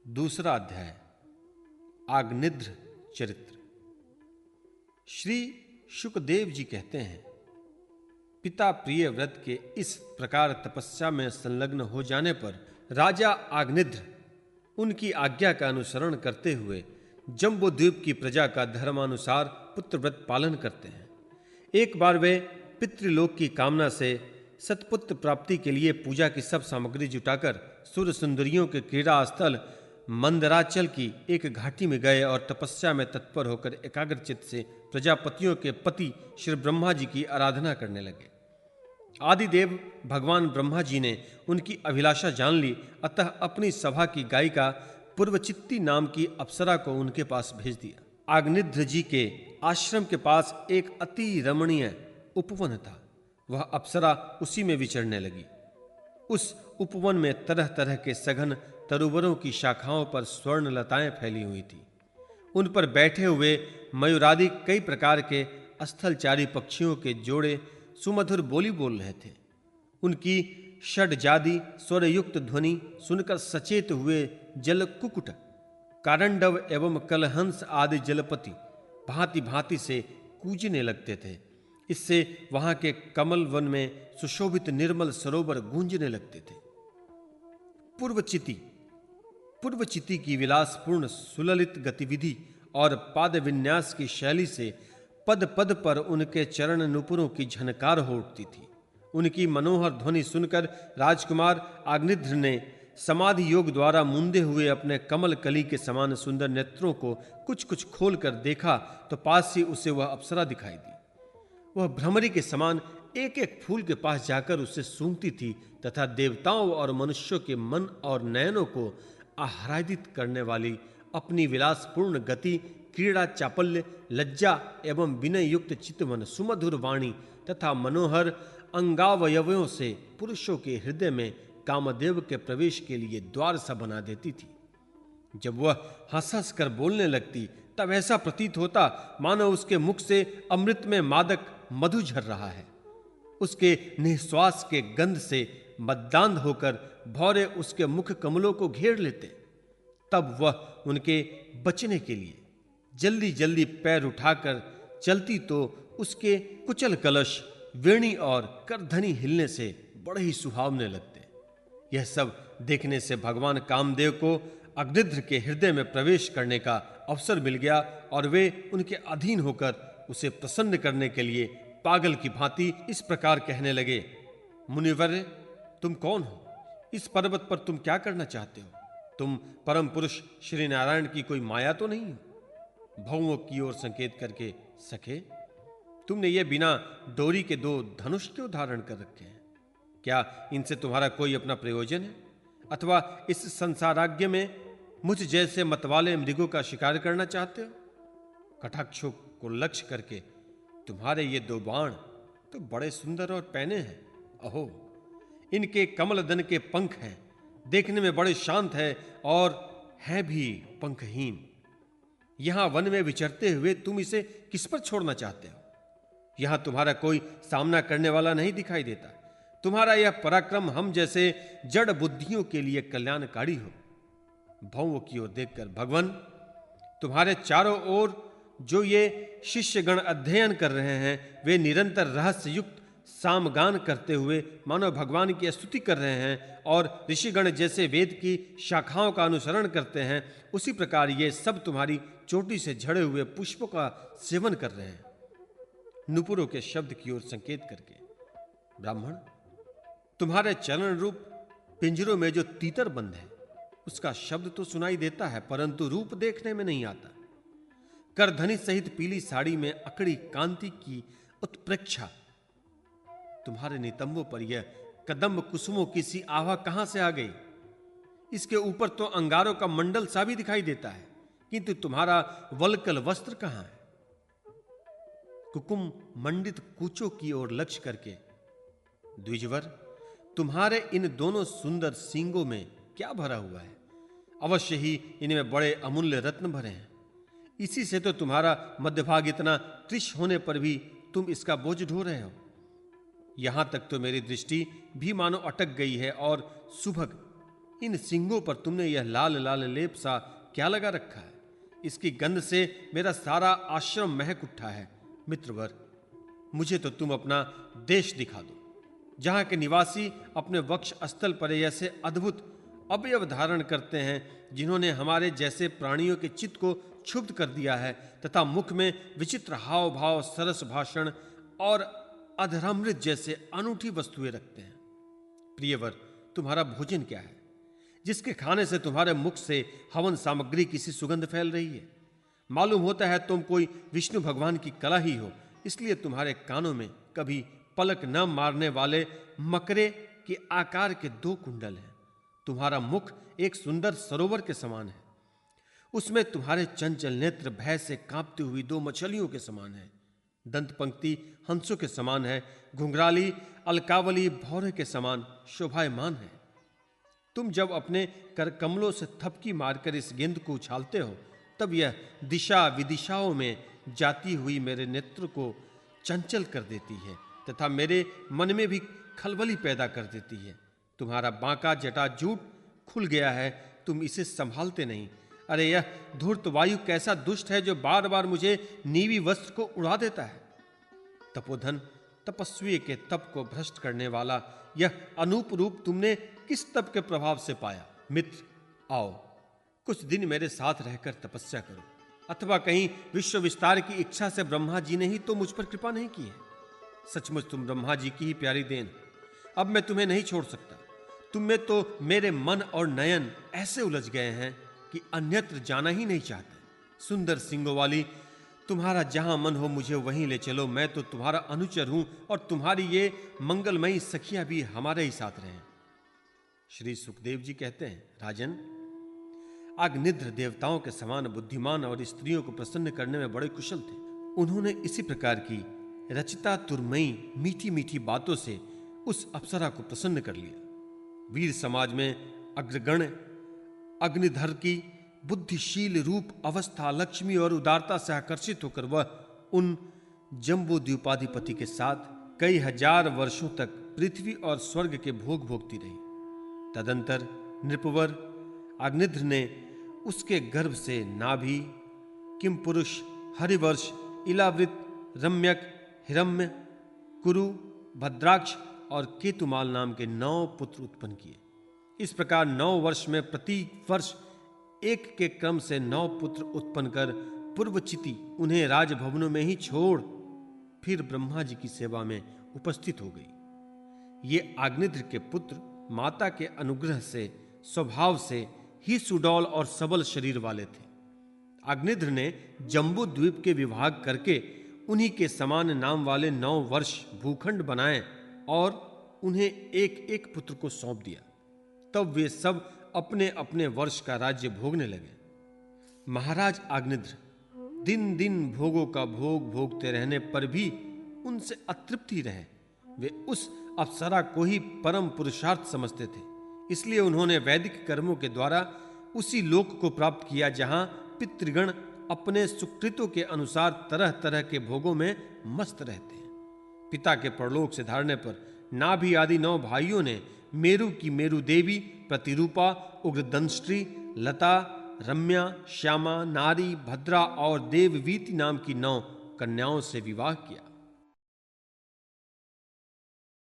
दूसरा अध्याय आग्निध्र चरित्र। श्री शुकदेव जी कहते हैं, पिता प्रिय व्रत के इस प्रकार तपस्या में संलग्न हो जाने पर राजा आग्निध्र उनकी आज्ञा का अनुसरण करते हुए जम्बूद्वीप की प्रजा का धर्मानुसार पुत्र व्रत पालन करते हैं। एक बार वे पितृलोक की कामना से सतपुत्र प्राप्ति के लिए पूजा की सब सामग्री जुटाकर सुर सुंदरियों के क्रीड़ा स्थल मंदराचल की एक घाटी में गए और तपस्या में तत्पर होकर एकाग्रचित्त से प्रजापतियों के पति श्री ब्रह्मा जी की आराधना करने लगे। आदिदेव भगवान ब्रह्मा जी ने उनकी अभिलाषा जान ली, अतः अपनी सभा की गायिका पूर्वचित्ती नाम की अप्सरा को उनके पास भेज दिया। आग्निध्र जी के आश्रम के पास एक अति रमणीय उपवन था। वह अप्सरा उसी में विचरने लगी। उस उपवन में तरह तरह के सघन तरुवरों की शाखाओं पर स्वर्ण लताएं फैली हुई थी। उन पर बैठे हुए मयूरादि कई प्रकार के स्थलचारी पक्षियों के जोड़े सुमधुर बोली बोल रहे थे। उनकी षड्जादी स्वरयुक्त ध्वनि सुनकर सचेत हुए जलकुकुट, कारंडव एवं कलहंस आदि जलपति भांति भांति से कूजने लगते थे। इससे वहां के कमल वन में सुशोभित निर्मल सरोवर गूंजने लगते थे। पूर्वचिति की विलासपूर्ण सुललित गतिविधि और पाद विन्यास की शैली से पद पद पर उनके चरण नुपुरों की झनकार हो उठती थी। उनकी मनोहर ध्वनि सुनकर राजकुमार आग्निध्र ने समाधि योग द्वारा मूंदे हुए अपने कमल कली के समान सुंदर नेत्रों को कुछ कुछ खोलकर देखा तो पास ही उसे वह अप्सरा दिखाई दी। वह भ्रमरी के समान एक एक फूल के पास जाकर उसे सूंघती थी तथा देवताओं और मनुष्यों के मन और नयनों को आह्लादित करने वाली अपनी विलासपूर्ण गति, क्रीड़ा, चापल्य, लज्जा एवं विनय युक्त चितवन, सुमधुर वाणी तथा मनोहर अंगावयवों से पुरुषों के हृदय में कामदेव के प्रवेश के लिए द्वार सा बना देती थी। जब वह हंस हंस कर बोलने लगती तब ऐसा प्रतीत होता मानो उसके मुख से अमृत में मादक मधु झर रहा है। उसके निश्वास के गंध से मद्दांध होकर भौरे उसके मुख कमलों को घेर लेते। तब वह उनके बचने के लिए जल्दी जल्दी पैर उठाकर चलती तो उसके कुचल कलश, वेणी और करधनी हिलने से बड़े ही सुहावने लगते। यह सब देखने से भगवान कामदेव को अग्निध्र के हृदय में प्रवेश करने का अवसर मिल गया और वे उनके अधीन होकर उसे प्रसन्न करने के लिए पागल की भांति इस प्रकार कहने लगे, मुनिवर्य, तुम कौन हो? इस पर्वत पर तुम क्या करना चाहते हो? तुम परम पुरुष श्री नारायण की कोई माया तो नहीं हो? भौओं की ओर संकेत करके, सखे, तुमने ये बिना डोरी के 2 धनुष क्यों धारण कर रखे हैं? क्या इनसे तुम्हारा कोई अपना प्रयोजन है? अथवा इस संसाराज्ञ में मुझ जैसे मतवाले मृगों का शिकार करना चाहते हो? कटाक्षों को लक्ष्य करके तुम्हारे ये 2 बाण तो बड़े सुंदर और पैने हैं। अहो, इनके कमलदन के पंख हैं, देखने में बड़े शांत है और है भी पंखहीन। यहां वन में विचरते हुए तुम इसे किस पर छोड़ना चाहते हो? यहां तुम्हारा कोई सामना करने वाला नहीं दिखाई देता। तुम्हारा यह पराक्रम हम जैसे जड़ बुद्धियों के लिए कल्याणकारी हो। भौओं की ओर देखकर, भगवान, तुम्हारे चारों ओर जो ये शिष्यगण अध्ययन कर रहे हैं वे निरंतर रहस्य युक्त सामगान करते हुए मानो भगवान की स्तुति कर रहे हैं और ऋषिगण जैसे वेद की शाखाओं का अनुसरण करते हैं, उसी प्रकार ये सब तुम्हारी चोटी से झड़े हुए पुष्पों का सेवन कर रहे हैं। नुपुरों के शब्द की ओर संकेत करके, ब्राह्मण, तुम्हारे चरण रूप पिंजरों में जो तीतर बंद है उसका शब्द तो सुनाई देता है परंतु रूप देखने में नहीं आता। करधनी सहित पीली साड़ी में अकड़ी कांति की उत्प्रेक्षा, तुम्हारे नितंबों पर यह कदम्ब कुसुमों की सी आभा कहां से आ गई? इसके ऊपर तो अंगारों का मंडल सा भी दिखाई देता है, किंतु तुम्हारा वल्कल वस्त्र कहां है? कुकुम मंडित कूचों की ओर लक्ष्य करके, द्विजवर, तुम्हारे इन दोनों सुंदर सींगों में क्या भरा हुआ है? अवश्य ही इनमें बड़े अमूल्य रत्न भरे हैं। इसी से तो तुम्हारा मध्यभाग इतना कृश होने पर भी तुम इसका बोझ ढो रहे हो। यहां तक तो मेरी दृष्टि भी मानो अटक गई है और सुभग इन सींगों पर तुमने यह लाल लाल लेप सा क्या लगा रखा है? इसकी गंध से मेरा सारा आश्रम महक उठा है। मित्रवर, मुझे तो तुम अपना देश दिखा दो, जहां के निवासी अपने वक्ष स्थल पर ऐसे अद्भुत अवयव धारण करते हैं जिन्होंने हमारे जैसे प्राणियों के चित्त को क्षुब्ध कर दिया है, तथा मुख में विचित्र हाव भाव, सरस भाषण और अधरामृत जैसे अनूठी वस्तुएं रखते हैं। प्रियवर, तुम्हारा भोजन क्या है, जिसके खाने से तुम्हारे मुख से हवन सामग्री की सी सुगंध फैल रही है? मालूम होता है तुम कोई विष्णु भगवान की कला ही हो, इसलिए तुम्हारे कानों में कभी पलक न मारने वाले मकरे के आकार के 2 कुंडल हैं। तुम्हारा मुख एक सुंदर सरोवर के समान है, उसमें तुम्हारे चंचल नेत्र भय से कांपती हुई 2 मछलियों के समान है। दंत पंक्ति हंसों के समान है, घुंघराली अलकावली भौरे के समान शोभायमान है। तुम जब अपने कर कमलों से थपकी मारकर इस गेंद को उछालते हो, तब यह दिशा विदिशाओं में जाती हुई मेरे नेत्र को चंचल कर देती है तथा मेरे मन में भी खलबली पैदा कर देती है। तुम्हारा बांका जटाजूट खुल गया है, तुम इसे संभालते नहीं। अरे यह धूर्त वायु कैसा दुष्ट है जो बार बार मुझे नीवी वस्त्र को उड़ा देता है। तपोधन, तपस्वी के तप को भ्रष्ट करने वाला यह अनूप रूप तुमने किस तप के प्रभाव से पाया? मित्र, आओ कुछ दिन मेरे साथ रहकर तपस्या करो, अथवा कहीं विश्व विस्तार की इच्छा से ब्रह्मा जी ने ही तो मुझ पर कृपा नहीं की है। सचमुच तुम ब्रह्मा जी की ही प्यारी देन। अब मैं तुम्हें नहीं छोड़ सकता। तुम में तो मेरे मन और नयन ऐसे उलझ गए हैं कि अन्यत्र जाना ही नहीं चाहते। सुंदर सिंगों वाली, तुम्हारा जहां मन हो मुझे वहीं ले चलो। मैं तो तुम्हारा अनुचर हूं और तुम्हारी ये मंगलमयी सखियां भी हमारे ही साथ रहें। श्री सुखदेव जी कहते हैं, राजन, अग्निध्र देवताओं के समान बुद्धिमान और स्त्रियों को प्रसन्न करने में बड़े कुशल थे। उन्होंने इसी प्रकार की रचिता तुरमयी मीठी मीठी बातों से उस अप्सरा को प्रसन्न कर लिया। वीर समाज में अग्रगण्य अग्निधर की बुद्धिशील रूप अवस्था, लक्ष्मी और उदारता से आकर्षित होकर वह उन जम्बूद्वीपाधिपति के साथ कई हजार वर्षों तक पृथ्वी और स्वर्ग के भोग भोगती रही। तदंतर नृपवर अग्निध्र ने उसके गर्भ से नाभि, किमपुरुष, हरिवर्ष, इलावृत, रम्यक, हिरण्य, कुरु, भद्राक्ष और केतुमाल नाम के 9 पुत्र उत्पन्न किए। इस प्रकार 9 वर्ष में प्रति वर्ष एक के क्रम से 9 पुत्र उत्पन्न कर पूर्वचिति उन्हें राजभवनों में ही छोड़ फिर ब्रह्मा जी की सेवा में उपस्थित हो गई। ये अग्निध्र के पुत्र माता के अनुग्रह से स्वभाव से ही सुडौल और सबल शरीर वाले थे। अग्निध्र ने जम्बू द्वीप के विभाग करके उन्हीं के समान नाम वाले 9 वर्ष भूखंड बनाए और उन्हें एक एक पुत्र को सौंप दिया। तब वे सब अपने अपने वर्ष का राज्य भोगने लगे। महाराज अग्निध्र दिन दिन भोगों का भोग भोगते रहने पर भी उनसे अतृप्त ही रहे। वे उस अप्सरा को ही परम पुरुषार्थ समझते थे, इसलिए उन्होंने वैदिक कर्मों के द्वारा उसी लोक को प्राप्त किया जहां पितृगण अपने सुकृतों के अनुसार तरह तरह के भोगों में मस्त रहते हैं। पिता के परलोक से धारने पर नाभि आदि 9 भाइयों ने मेरु की मेरु देवी, प्रतिरूपा, उग्रदंष्ट्री, लता, रम्या, श्यामा, नारी, भद्रा और देववीति नाम की 9 कन्याओं से विवाह किया।